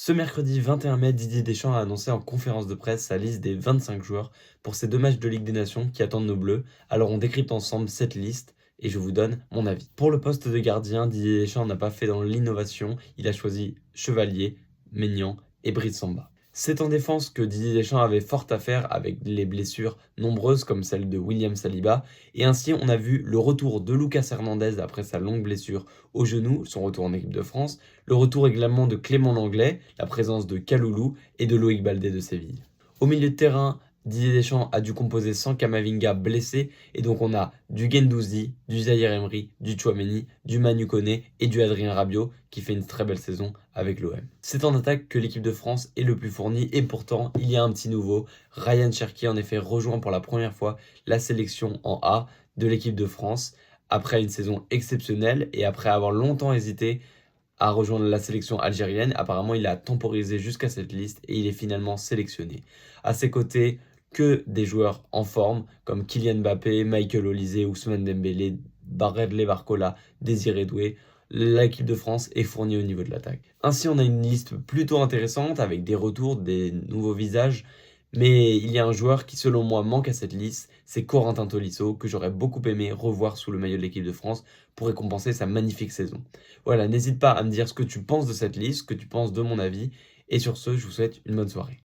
Ce mercredi 21 mai, Didier Deschamps a annoncé en conférence de presse sa liste des 25 joueurs pour ces deux matchs de Ligue des Nations qui attendent nos Bleus. Alors on décrypte ensemble cette liste et je vous donne mon avis. Pour le poste de gardien, Didier Deschamps n'a pas fait dans l'innovation, il a choisi Chevalier, Maignan et Brice Samba. C'est en défense que Didier Deschamps avait fort à faire avec les blessures nombreuses comme celle de William Saliba et ainsi on a vu le retour de Lucas Hernandez après sa longue blessure au genou, son retour en équipe de France, le retour également de Clément Langlais, la présence de Kaloulou et de Loïc Baldé de Séville. Au milieu de terrain, Didier Deschamps a dû composer sans Kamavinga blessé et donc on a du Guendouzi, du Zaïre Emery, du Tchouaméni, du Manu Koné et du Adrien Rabiot qui fait une très belle saison avec l'OM. C'est en attaque que l'équipe de France est le plus fournie et pourtant il y a un petit nouveau. Ryan Cherki en effet rejoint pour la première fois la sélection en A de l'équipe de France après une saison exceptionnelle et après avoir longtemps hésité à rejoindre la sélection algérienne. Apparemment, il a temporisé jusqu'à cette liste et il est finalement sélectionné. À ses côtés, que des joueurs en forme comme Kylian Mbappé, Michael Olise, Ousmane Dembélé, Bradley Barcola, Désiré Doué. L'équipe de France est fournie au niveau de l'attaque. Ainsi, on a une liste plutôt intéressante avec des retours, des nouveaux visages. Mais il y a un joueur qui, selon moi, manque à cette liste, c'est Corentin Tolisso, que j'aurais beaucoup aimé revoir sous le maillot de l'équipe de France pour récompenser sa magnifique saison. Voilà, n'hésite pas à me dire ce que tu penses de cette liste, ce que tu penses de mon avis, et sur ce, je vous souhaite une bonne soirée.